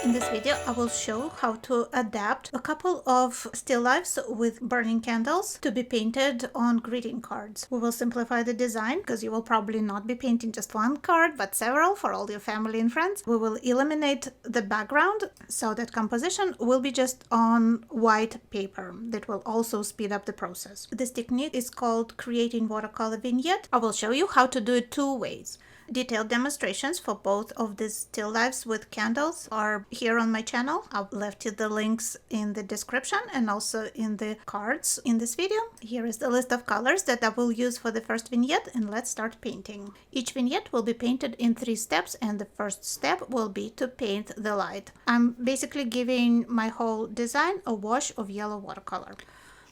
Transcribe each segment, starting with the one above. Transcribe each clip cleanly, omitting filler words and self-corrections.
In this video, I will show how to adapt a couple of still lifes with burning candles to be painted on greeting cards. We will simplify the design because you will probably not be painting just one card, but several for all your family and friends. We will eliminate the background so that composition will be just on white paper. That will also speed up the process. This technique is called creating watercolor vignette. I will show you how to do it two ways. Detailed demonstrations for both of these still lifes with candles are here on my channel. I've left you the links in the description and also in the cards in this video. Here is the list of colors that I will use for the first vignette, and let's start painting. Each vignette will be painted in 3 steps, and the first step will be to paint the light. I'm basically giving my whole design a wash of yellow watercolor.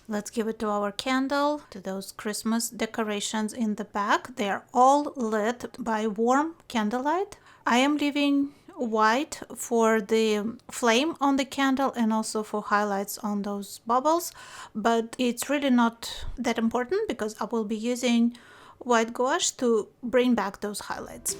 Let's give it to our candle, to those Christmas decorations in the back. They are all lit by warm candlelight. I am leaving white for the flame on the candle and also for highlights on those bubbles, but it's really not that important because I will be using white gouache to bring back those highlights.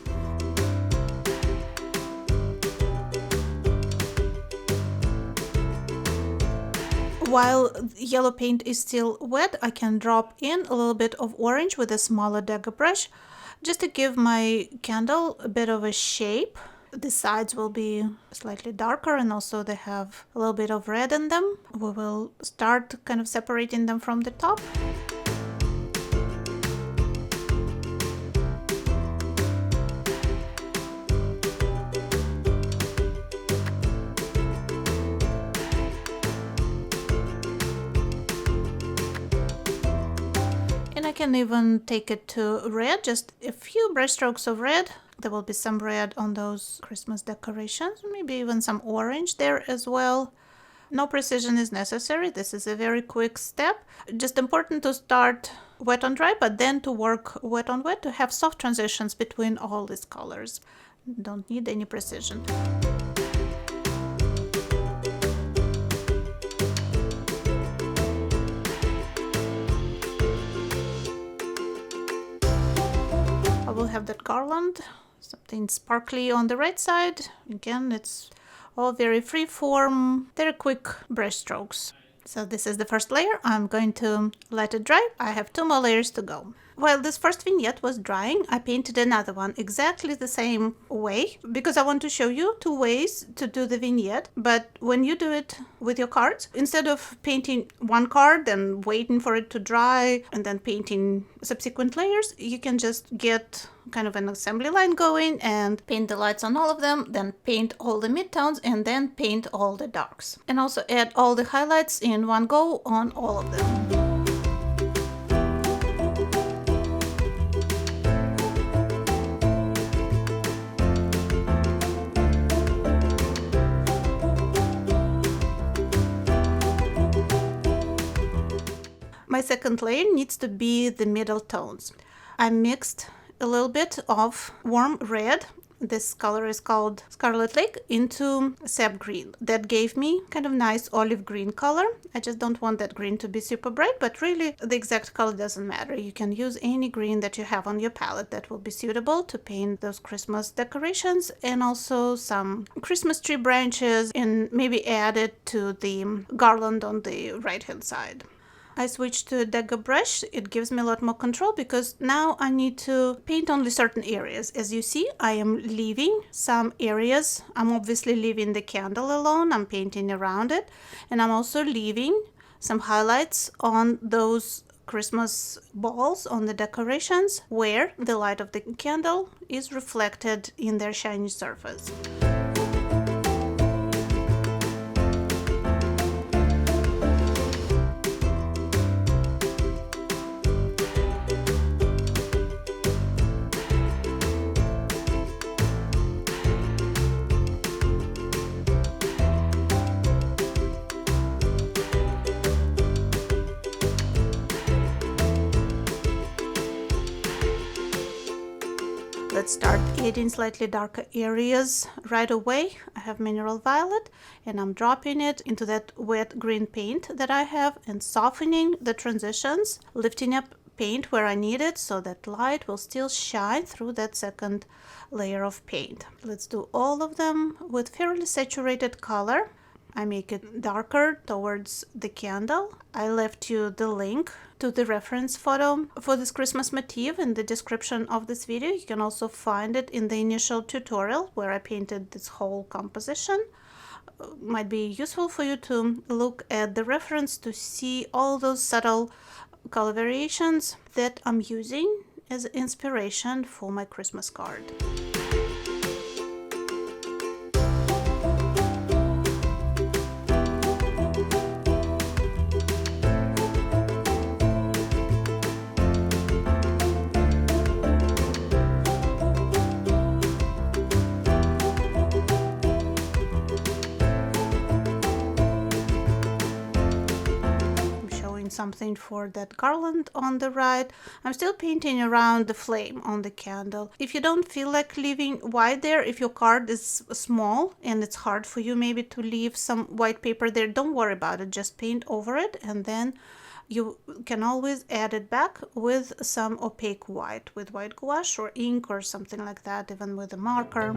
While yellow paint is still wet, I can drop in a little bit of orange with a smaller dagger brush just to give my candle a bit of a shape. The sides will be slightly darker and also they have a little bit of red in them. We will start kind of separating them from the top. I can even take it to red, just a few brush strokes of red. There will be some red on those Christmas decorations, maybe even some orange there as well. No precision is necessary. This is a very quick step. Just important to start wet on dry, but then to work wet on wet to have soft transitions between all these colors. Don't need any precision. We'll have that garland, something sparkly on the right side. Again, it's all very free form, very quick brush strokes. So this is the first layer. I'm going to let it dry. I have 2 more layers to go. While this first vignette was drying, I painted another one exactly the same way because I want to show you 2 ways to do the vignette. But when you do it with your cards, instead of painting one card and waiting for it to dry and then painting subsequent layers, you can just get kind of an assembly line going and paint the lights on all of them, then paint all the midtones and then paint all the darks. And also add all the highlights in one go on all of them. My second layer needs to be the middle tones. I mixed a little bit of warm red, this color is called Scarlet Lake, into sap green. That gave me kind of nice olive green color. I just don't want that green to be super bright, but really the exact color doesn't matter. You can use any green that you have on your palette that will be suitable to paint those Christmas decorations and also some Christmas tree branches, and maybe add it to the garland on the right hand side. I switched to a dagger brush. It gives me a lot more control because now I need to paint only certain areas. As you see, I am leaving some areas. I'm obviously leaving the candle alone. I'm painting around it. And I'm also leaving some highlights on those Christmas balls on the decorations where the light of the candle is reflected in their shiny surface. Let's start adding slightly darker areas right away. I have mineral violet and I'm dropping it into that wet green paint that I have and softening the transitions, lifting up paint where I need it so that light will still shine through that second layer of paint. Let's do all of them with fairly saturated color. I make it darker towards the candle. I left you the link to the reference photo for this Christmas motif in the description of this video. You can also find it in the initial tutorial where I painted this whole composition. Might be useful for you to look at the reference to see all those subtle color variations that I'm using as inspiration for my Christmas card. Something for that garland on the right. I'm still painting around the flame on the candle. If you don't feel like leaving white there, if your card is small and it's hard for you maybe to leave some white paper there, don't worry about it. Just paint over it, and then you can always add it back with some opaque white, with white gouache or ink or something like that, even with a marker.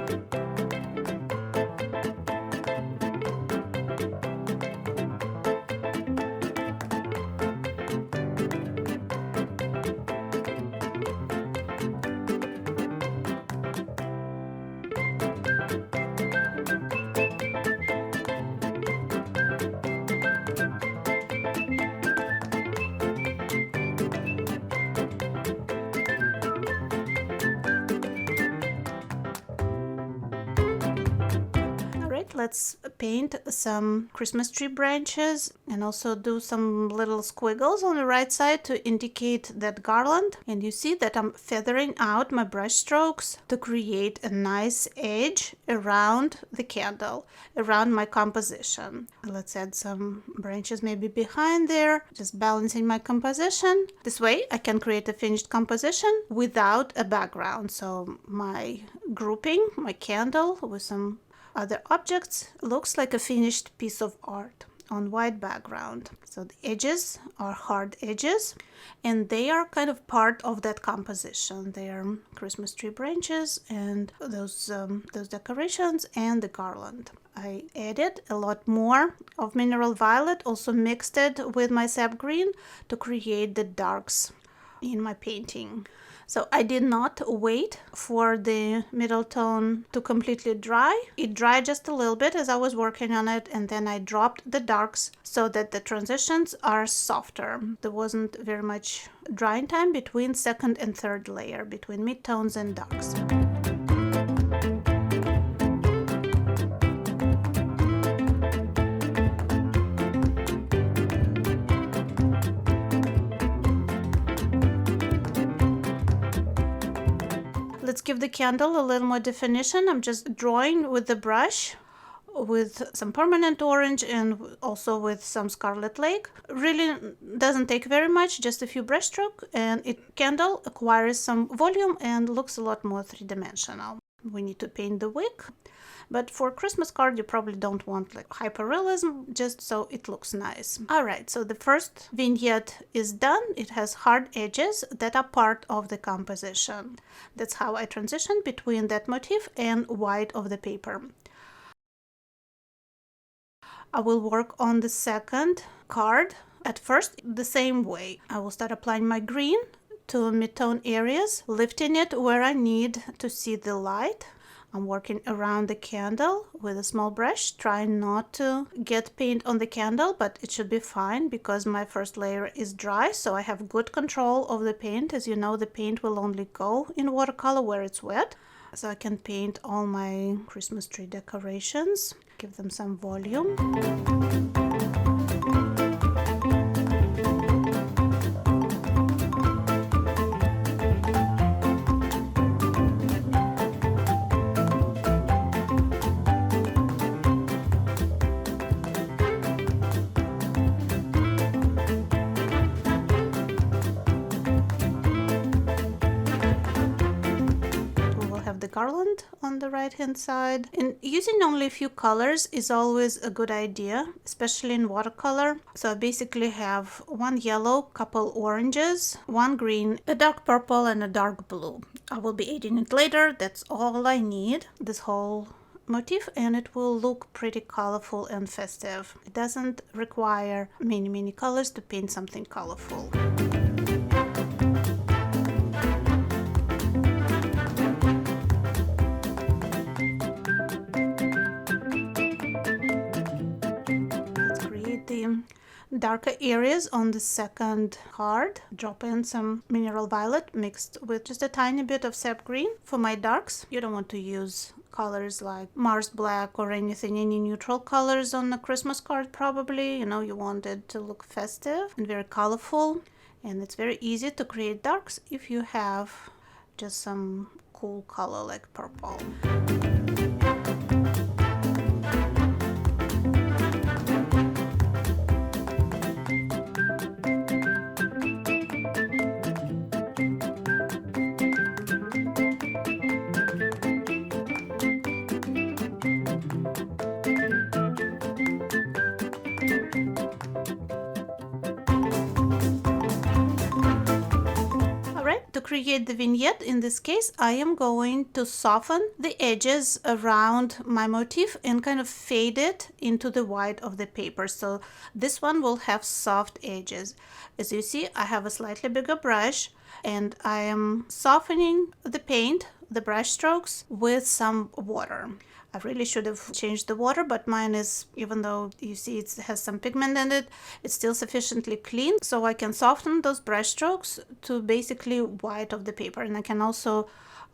Let's paint some Christmas tree branches and also do some little squiggles on the right side to indicate that garland. And you see that I'm feathering out my brush strokes to create a nice edge around the candle, around my composition. Let's add some branches maybe behind there, just balancing my composition. This way I can create a finished composition without a background. So my grouping, my candle with some other objects looks like a finished piece of art on white background. So the edges are hard edges, and they are kind of part of that composition. They are Christmas tree branches and those decorations and the garland. I added a lot more of mineral violet, also mixed it with my sap green to create the darks in my painting. So I did not wait for the middle tone to completely dry. It dried just a little bit as I was working on it, and then I dropped the darks so that the transitions are softer. There wasn't very much drying time between second and third layer, between midtones and darks. Let's give the candle a little more definition. I'm just drawing with the brush with some permanent orange and also with some Scarlet Lake. Really doesn't take very much, just a few brush strokes, and candle acquires some volume and looks a lot more three-dimensional. We need to paint the wick. But for Christmas card, you probably don't want like hyperrealism, just so it looks nice. All right, so the first vignette is done. It has hard edges that are part of the composition. That's how I transition between that motif and white of the paper. I will work on the second card at first the same way. I will start applying my green to mid-tone areas, lifting it where I need to see the light. I'm working around the candle with a small brush, trying not to get paint on the candle, but it should be fine because my first layer is dry, so I have good control of the paint. As you know, the paint will only go in watercolor where it's wet, so I can paint all my Christmas tree decorations, give them some volume. the garland on the right hand side. And using only a few colors is always a good idea, especially in watercolor. So I basically have one yellow, couple oranges, one green, a dark purple, and a dark blue. I will be adding it later. That's all I need, this whole motif, and it will look pretty colorful and festive. It doesn't require many colors to paint something colorful. Let's create the darker areas on the second card. Drop in some mineral violet mixed with just a tiny bit of sap green. For my darks, you don't want to use colors like Mars black or anything, any neutral colors on a Christmas card probably. You know, you want it to look festive and very colorful. And it's very easy to create darks if you have just some cool color like purple. To create the vignette, in this case, I am going to soften the edges around my motif and kind of fade it into the white of the paper. So this one will have soft edges. As you see, I have a slightly bigger brush and I am softening the paint, the brush strokes, with some water. I really should have changed the water, but mine is, even though you see it has some pigment in it, it's still sufficiently clean, so I can soften those brush strokes to basically white of the paper. And I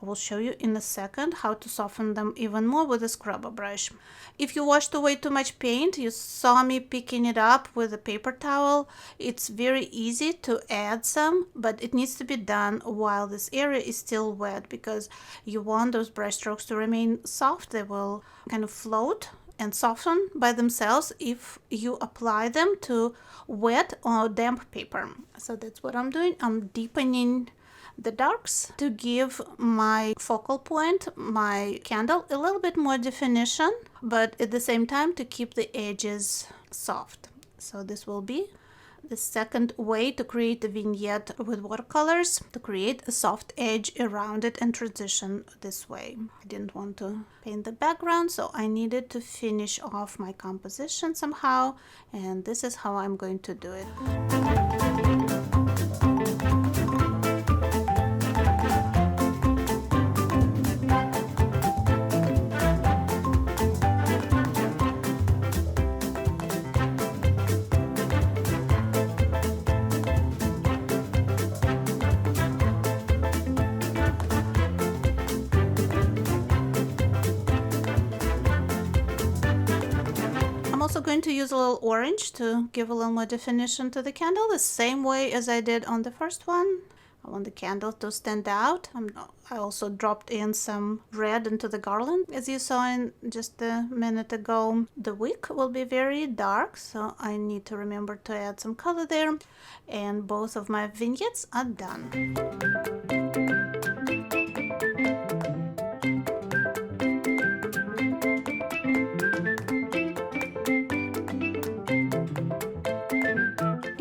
will show you in a second how to soften them even more with a scrubber brush. If you washed away too much paint, you saw me picking it up with a paper towel. It's very easy to add some, but it needs to be done while this area is still wet, because you want those brush strokes to remain soft. They will kind of float and soften by themselves if you apply them to wet or damp paper. So that's what I'm doing. I'm deepening the darks to give my focal point, my candle, a little bit more definition, but at the same time to keep the edges soft. So this will be the second way to create a vignette with watercolors, to create a soft edge around it and transition this way. I didn't want to paint the background, so I needed to finish off my composition somehow, and this is how I'm going to do it. Going to use a little orange to give a little more definition to the candle, the same way as I did on the first one. I want the candle to stand out. I also dropped in some red into the garland, as you saw in just a minute ago. The wick will be very dark, so I need to remember to add some color there. And both of my vignettes are done.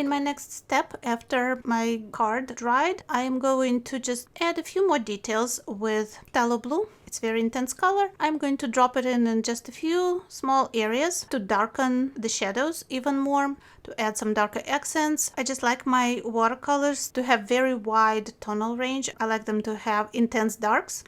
My next step, after my card dried, I am going to just add a few more details with phthalo blue. It's very intense color. I'm going to drop it in just a few small areas to darken the shadows even more, to add some darker accents. I just like my watercolors to have very wide tonal range. I like them to have intense darks.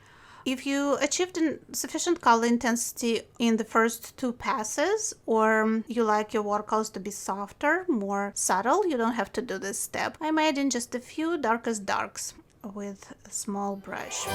If you achieved sufficient color intensity in the first two passes, or you like your watercolors to be softer, more subtle, you don't have to do this step. I'm adding just a few darkest darks with a small brush.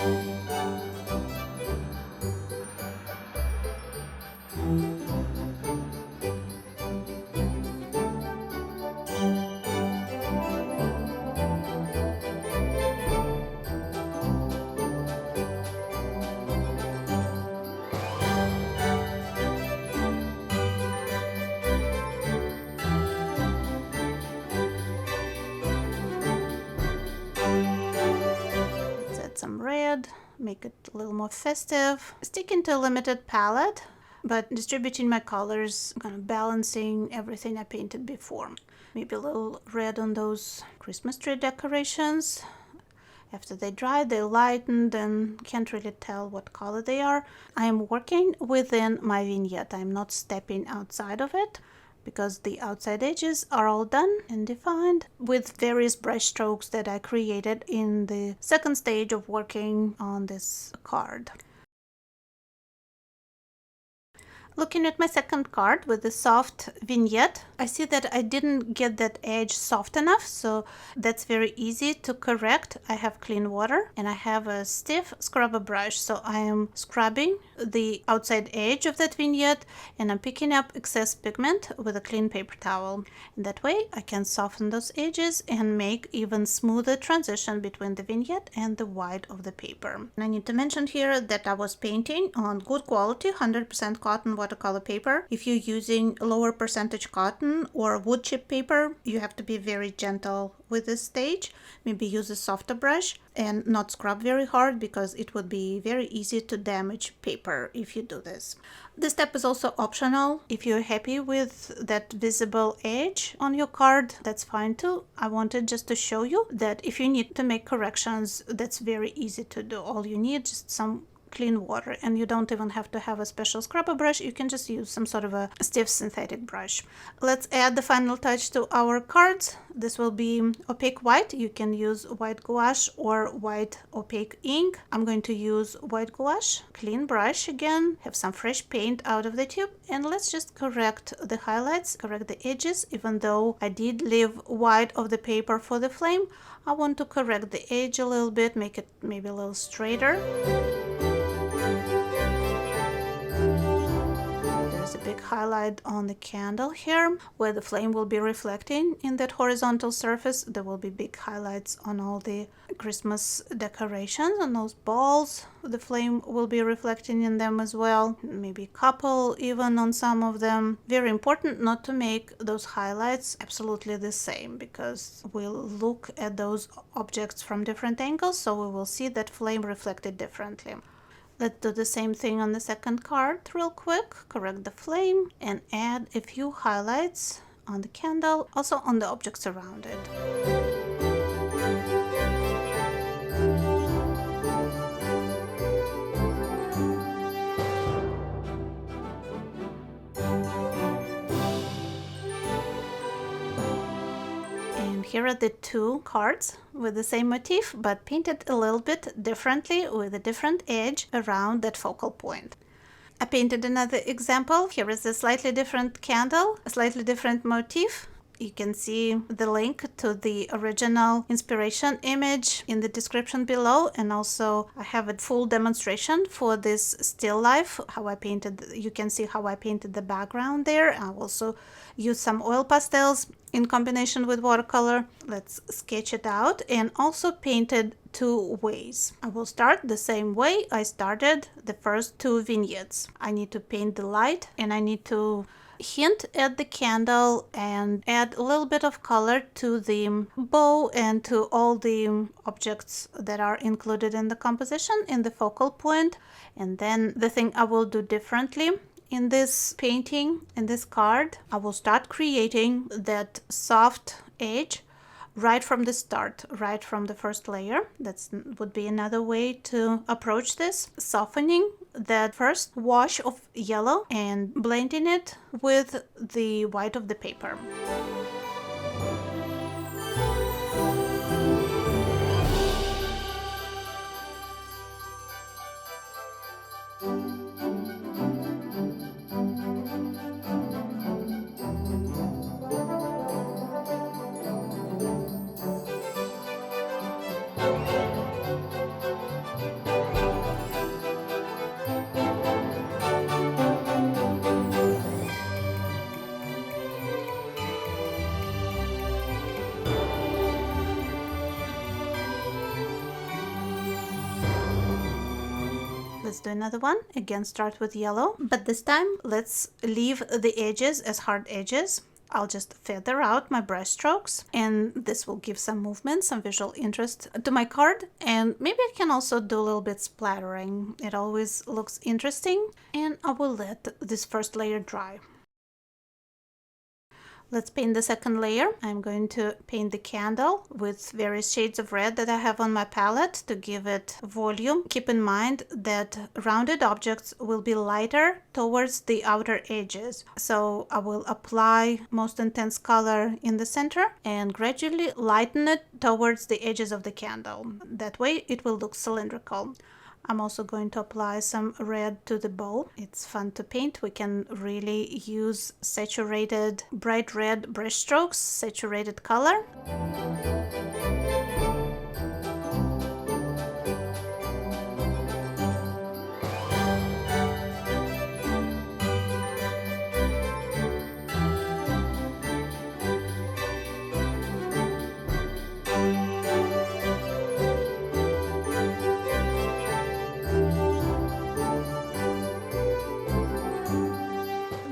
Some red, make it a little more festive. Sticking to a limited palette, but distributing my colors, kind of balancing everything I painted before. Maybe a little red on those Christmas tree decorations. After they dry, they lightened and can't really tell what color they are. I am working within my vignette. I'm not stepping outside of it because the outside edges are all done and defined with various brush strokes that I created in the second stage of working on this card. Looking at my second card with the soft vignette, I see that I didn't get that edge soft enough, so that's very easy to correct. I have clean water and I have a stiff scrubber brush, so I am scrubbing the outside edge of that vignette and I'm picking up excess pigment with a clean paper towel. And that way I can soften those edges and make even smoother transition between the vignette and the white of the paper. And I need to mention here that I was painting on good quality 100% cotton watercolor paper. If you're using lower percentage cotton or wood chip paper, you have to be very gentle with this stage. Maybe use a softer brush and not scrub very hard because it would be very easy to damage paper if you do this. This step is also optional. If you're happy with that visible edge on your card, that's fine too. I wanted just to show you that if you need to make corrections, that's very easy to do. All you need is just some clean water, and you don't even have to have a special scrubber brush. You can just use some sort of a stiff synthetic brush. Let's add the final touch to our cards. This will be opaque white. You can use white gouache or white opaque ink. I'm going to use white gouache. Clean brush again, have some fresh paint out of the tube, and let's just correct the highlights, correct the edges. Even though I did leave white of the paper for the flame, I want to correct the edge a little bit, make it maybe a little straighter. There's a big highlight on the candle here where the flame will be reflecting in that horizontal surface. There will be big highlights on all the Christmas decorations, on those balls. The flame will be reflecting in them as well, maybe a couple even on some of them. Very important not to make those highlights absolutely the same, because we'll look at those objects from different angles, so we will see that flame reflected differently. Let's do the same thing on the second card real quick. Correct the flame and add a few highlights on the candle, also on the objects around it. Here are the two cards with the same motif, but painted a little bit differently with a different edge around that focal point. I painted another example. Here is a slightly different candle, a slightly different motif. You can see the link to the original inspiration image in the description below, and also I have a full demonstration for this still life, how I painted. You can see how I painted the background there. I also used some oil pastels in combination with watercolor. Let's sketch it out, and also painted two ways. I will start the same way I started the first two vignettes. I need to paint the light, and I need to hint at the candle and add a little bit of color to the bow and to all the objects that are included in the composition in the focal point. And then the thing I will do differently in this painting, in this card, I will start creating that soft edge right from the start, right from the first layer. That would be another way to approach this, softening that first wash of yellow and blending it with the white of the paper. Let's do another one. Again, start with yellow, but this time let's leave the edges as hard edges. I'll just feather out my brush strokes, and this will give some movement, some visual interest to my card. And maybe I can also do a little bit splattering. It always looks interesting. And I will let this first layer dry. Let's paint the second layer. I'm going to paint the candle with various shades of red that I have on my palette to give it volume. Keep in mind that rounded objects will be lighter towards the outer edges. So I will apply most intense color in the center and gradually lighten it towards the edges of the candle. That way it will look cylindrical. I'm also going to apply some red to the bowl. It's fun to paint. We can really use saturated, bright red brush strokes, saturated color.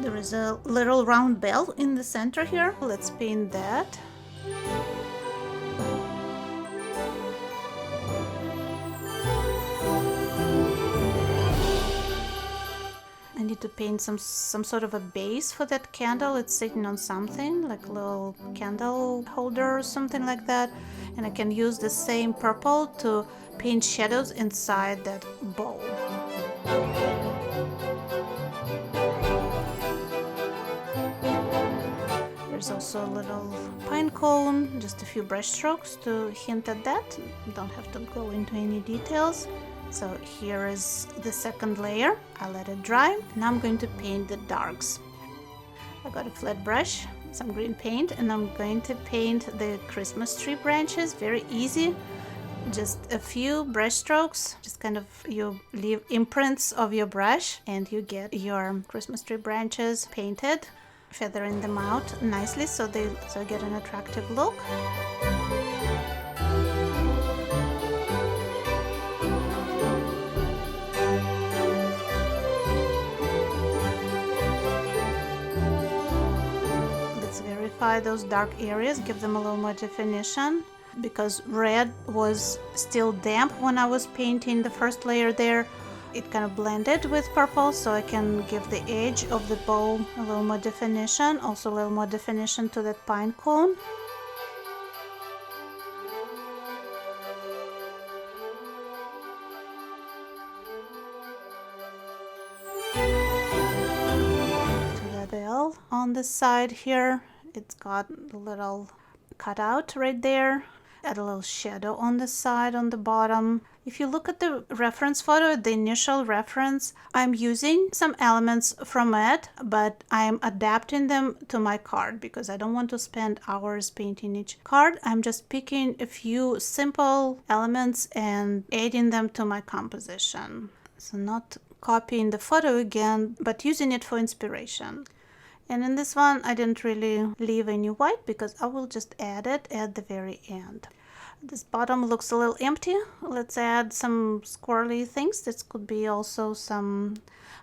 There's a little round bell in the center here. Let's paint that. I need to paint some sort of a base for that candle. It's sitting on something like a little candle holder or something like that. And I can use the same purple to paint shadows inside that bowl. There's also a little pine cone, just a few brush strokes to hint at that. Don't have to go into any details. So here is the second layer. I let it dry. Now I'm going to paint the darks. I got a flat brush, some green paint, and I'm going to paint the Christmas tree branches. Very easy. Just a few brush strokes, just kind of you leave imprints of your brush and you get your Christmas tree branches painted. Feathering them out nicely so they get an attractive look. Let's verify those dark areas, give them a little more definition. Because red was still damp when I was painting the first layer there, it kind of blended with purple, so I can give the edge of the bowl a little more definition, also a little more definition to that pine cone. To the bell on the side here, it's got a little cutout right there. Add a little shadow on the side, on the bottom. If you look at the reference photo, the initial reference, I'm using some elements from it, but I'm adapting them to my card because I don't want to spend hours painting each card. I'm just picking a few simple elements and adding them to my composition. So not copying the photo again, but using it for inspiration. And in this one, I didn't really leave any white because I will just add it at the very end. This bottom looks a little empty. Let's add some squirrely things. This could be also some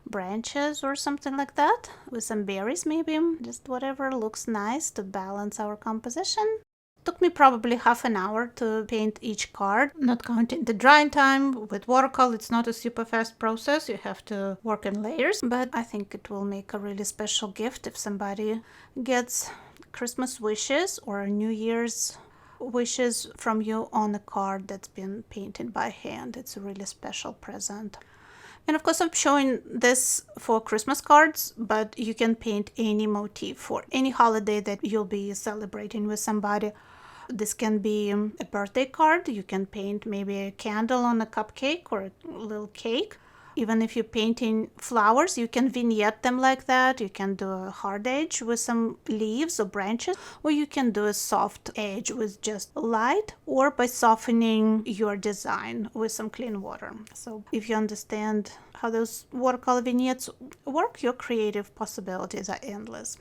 branches or something like that with some berries maybe. Just whatever looks nice to balance our composition. Took me probably half an hour to paint each card, not counting the drying time. With watercolor, it's not a super fast process. You have to work in layers, but I think it will make a really special gift if somebody gets Christmas wishes or New Year's wishes from you on a card that's been painted by hand. It's a really special present. And of course, I'm showing this for Christmas cards, but you can paint any motif for any holiday that you'll be celebrating with somebody. This can be a birthday card. You can paint maybe a candle on a cupcake or a little cake. Even if you're painting flowers, you can vignette them like that. You can do a hard edge with some leaves or branches, or you can do a soft edge with just light, or by softening your design with some clean water. So if you understand how those watercolor vignettes work, your creative possibilities are endless.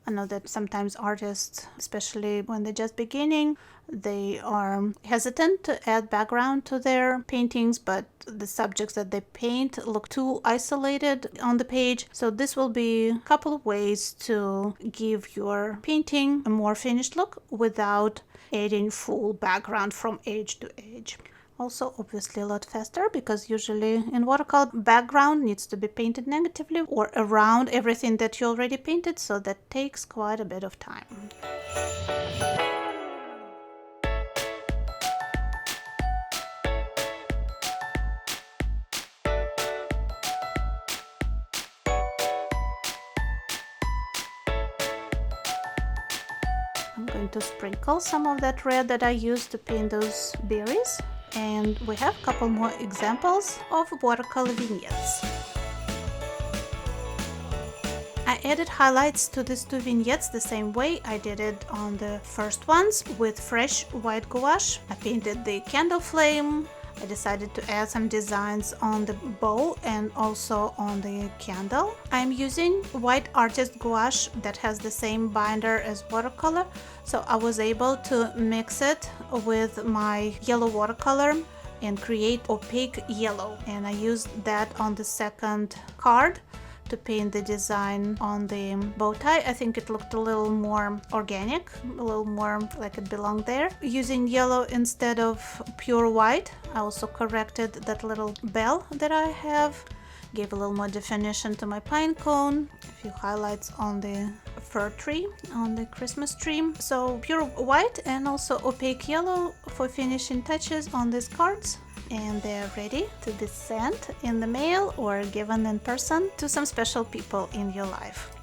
I know that sometimes artists, especially when they're just beginning, they are hesitant to add background to their paintings, but the subjects that they paint look too isolated on the page. So this will be a couple of ways to give your painting a more finished look without adding full background from edge to edge. Also, obviously a lot faster, because usually in watercolor, background needs to be painted negatively or around everything that you already painted, so that takes quite a bit of time. I'm going to sprinkle some of that red that I used to paint those berries. And we have a couple more examples of watercolor vignettes. I added highlights to these two vignettes the same way I did it on the first ones with fresh white gouache. I painted the candle flame. I decided to add some designs on the bow and also on the candle. I'm using white artist gouache that has the same binder as watercolor, so I was able to mix it with my yellow watercolor and create opaque yellow, and I used that on the second card to paint the design on the bow tie. I think it looked a little more organic, a little more like it belonged there. Using yellow instead of pure white, I also corrected that little bell that I have, gave a little more definition to my pine cone, a few highlights on the fir tree, on the Christmas tree. So pure white and also opaque yellow for finishing touches on these cards. And they're ready to be sent in the mail or given in person to some special people in your life.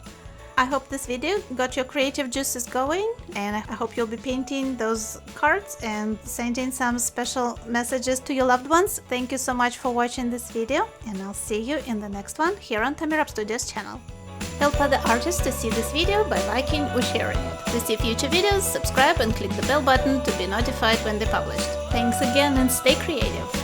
I hope this video got your creative juices going, and I hope you'll be painting those cards and sending some special messages to your loved ones. Thank you so much for watching this video, and I'll see you in the next one here on Tammy Rapp Studios channel. Help other artists to see this video by liking or sharing it. To see future videos, subscribe and click the bell button to be notified when they're published. Thanks again and stay creative!